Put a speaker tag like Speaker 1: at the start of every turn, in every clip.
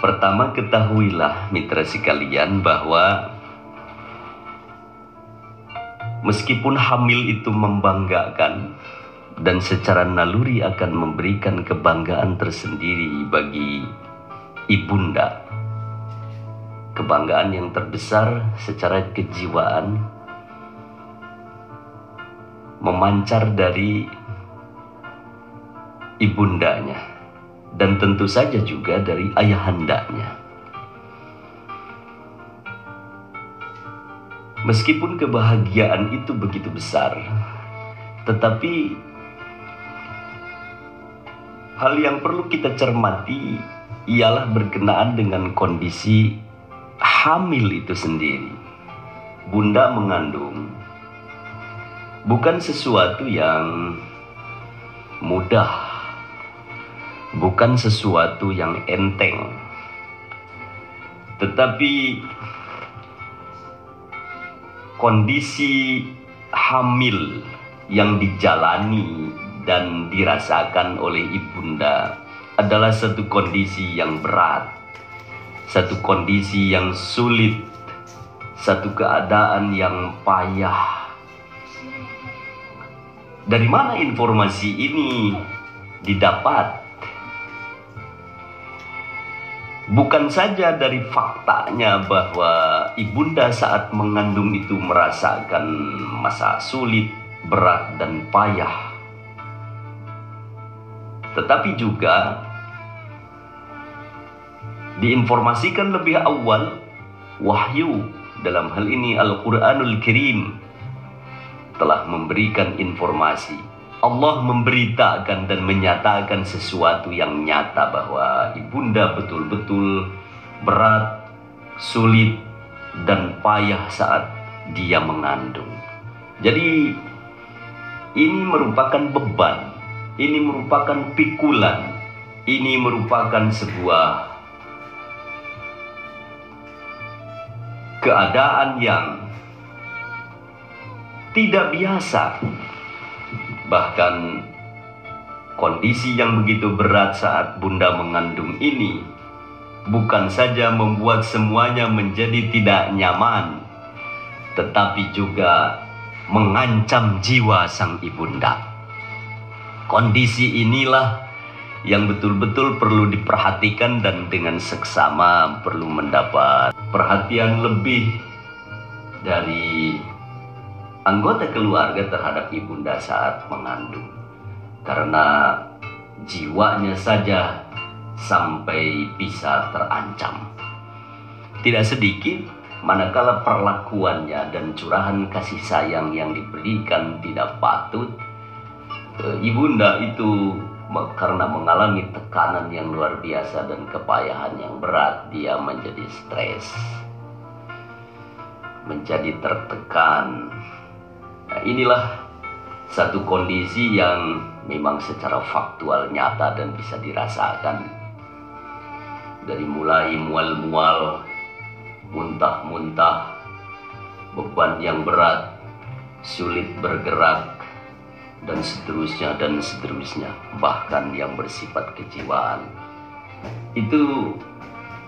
Speaker 1: Pertama, ketahuilah mitra sekalian bahwa meskipun hamil itu membanggakan dan secara naluri akan memberikan kebanggaan tersendiri bagi ibunda, kebanggaan yang terbesar secara kejiwaan memancar dari ibundanya dan tentu saja juga dari ayahandanya. Meskipun kebahagiaan itu begitu besar, tetapi hal yang perlu kita cermati ialah berkenaan dengan kondisi hamil itu sendiri. Bunda mengandung bukan sesuatu yang mudah, bukan sesuatu yang enteng, tetapi kondisi hamil yang dijalani dan dirasakan oleh ibunda adalah satu kondisi yang berat, satu kondisi yang sulit, satu keadaan yang payah. Dari mana informasi ini didapat? Bukan saja dari faktanya bahwa ibunda saat mengandung itu merasakan masa sulit, berat, dan payah, tetapi juga diinformasikan lebih awal wahyu, dalam hal ini Al-Quranul Karim, telah memberikan informasi. Allah memberitakan dan menyatakan sesuatu yang nyata bahwa ibunda betul-betul berat, sulit, dan payah saat dia mengandung. Jadi ini merupakan beban, ini merupakan pikulan, ini merupakan sebuah keadaan yang tidak biasa. Bahkan kondisi yang begitu berat saat bunda mengandung ini bukan saja membuat semuanya menjadi tidak nyaman, tetapi juga mengancam jiwa sang ibunda. Kondisi inilah yang betul-betul perlu diperhatikan dan dengan seksama perlu mendapat perhatian lebih dari anggota keluarga terhadap ibunda saat mengandung, karena jiwanya saja sampai bisa terancam. Tidak sedikit manakala perlakuannya dan curahan kasih sayang yang diberikan tidak patut, ibunda itu karena mengalami tekanan yang luar biasa dan kepayahan yang berat, dia menjadi stres, menjadi tertekan. Nah, inilah satu kondisi yang memang secara faktual nyata dan bisa dirasakan. Dari mulai mual-mual, muntah-muntah, beban yang berat, sulit bergerak, dan seterusnya, bahkan yang bersifat kejiwaan. Itu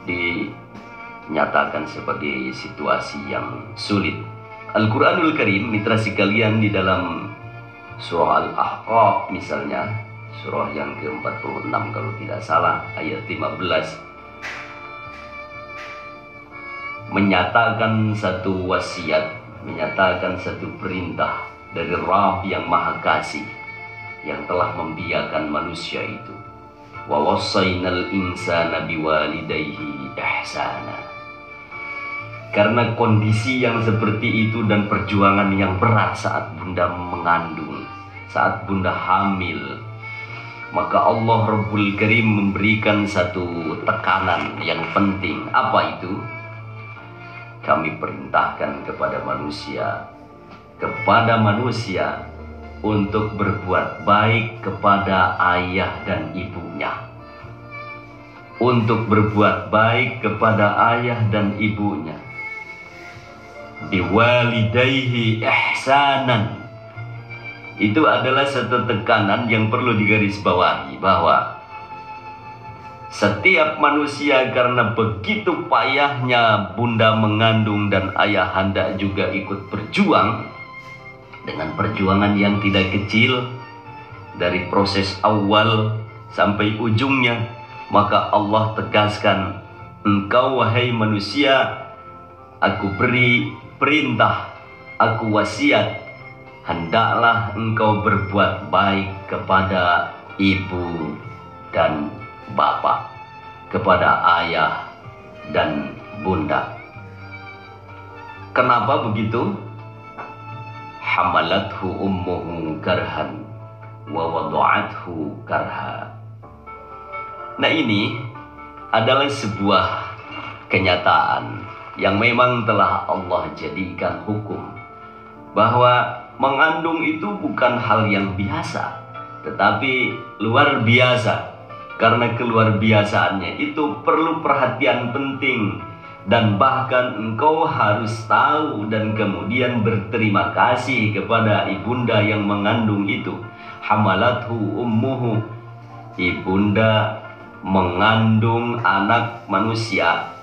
Speaker 1: dinyatakan sebagai situasi yang sulit. Al-Quranul Karim, mitra sekalian, di dalam surah Al-Ahqaf misalnya, surah yang ke-46 kalau tidak salah, ayat 15, menyatakan satu wasiat, menyatakan satu perintah dari Rabb yang Maha Kasih, yang telah membiarkan manusia itu. Wa wassaynal insana biwalidayhi ihsana. Karena kondisi yang seperti itu dan perjuangan yang berat saat bunda mengandung, saat bunda hamil, maka Allah Rabbul Karim memberikan satu tekanan yang penting. Apa itu? Kami perintahkan kepada manusia untuk berbuat baik kepada ayah dan ibunya. Untuk berbuat baik kepada ayah dan ibunya. Biwalidayhi ihsanan. Itu adalah satu tekanan yang perlu digarisbawahi, bahwa Setiap manusia karena begitu payahnya bunda mengandung dan ayahanda juga ikut berjuang dengan perjuangan yang tidak kecil dari proses awal sampai ujungnya, maka Allah tegaskan, engkau wahai manusia, aku beri perintah, aku wasiat, hendaklah engkau berbuat baik kepada ibu dan bapak, kepada ayah dan bunda. Kenapa begitu? Hamalathu ummuhu karhan wa wada'athu karha. Nah, ini adalah sebuah kenyataan yang memang telah Allah jadikan hukum, bahwa mengandung itu bukan hal yang biasa, tetapi luar biasa. Karena keluar biasaannya itu perlu perhatian penting, dan bahkan engkau harus tahu dan kemudian berterima kasih kepada ibunda yang mengandung itu. Hamalathu ummuhu, ibunda mengandung anak manusia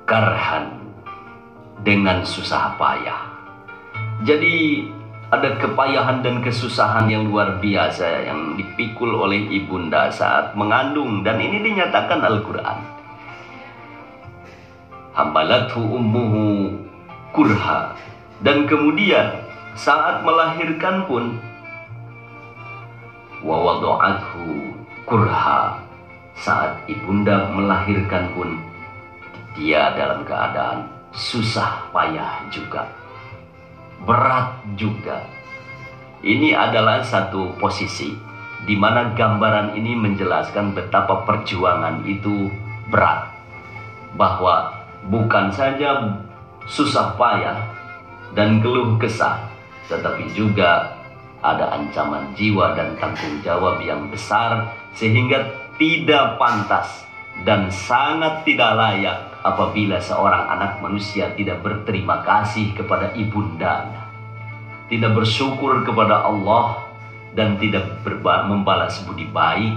Speaker 1: karhan, dengan susah payah. Jadi ada kepayahan dan kesusahan yang luar biasa yang dipikul oleh ibunda saat mengandung, dan ini dinyatakan Al-Quran. Hamalathu ummuhu kurha, dan kemudian saat melahirkan pun wa wada'athu kurha, saat ibunda melahirkan pun dia dalam keadaan susah payah juga, berat juga. Ini adalah satu posisi di mana gambaran ini menjelaskan betapa perjuangan itu berat, bahwa bukan saja susah payah dan keluh kesah, tetapi juga ada ancaman jiwa dan tanggung jawab yang besar, sehingga tidak pantas dan sangat tidak layak apabila seorang anak manusia tidak berterima kasih kepada ibundanya, tidak bersyukur kepada Allah, dan tidak membalas budi baik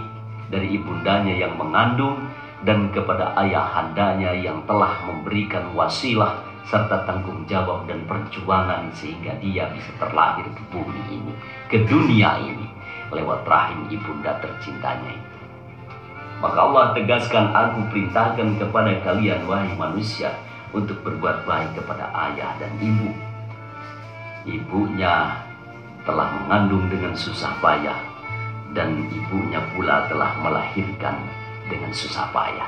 Speaker 1: dari ibundanya yang mengandung dan kepada ayahandanya yang telah memberikan wasilah serta tanggung jawab dan perjuangan sehingga dia bisa terlahir ke bumi ini, ke dunia ini, lewat rahim ibunda tercintanya itu. Maka Allah tegaskan, aku perintahkan kepada kalian wahai manusia untuk berbuat baik kepada ayah dan ibu. Ibunya telah mengandung dengan susah payah, dan ibunya pula telah melahirkan dengan susah payah.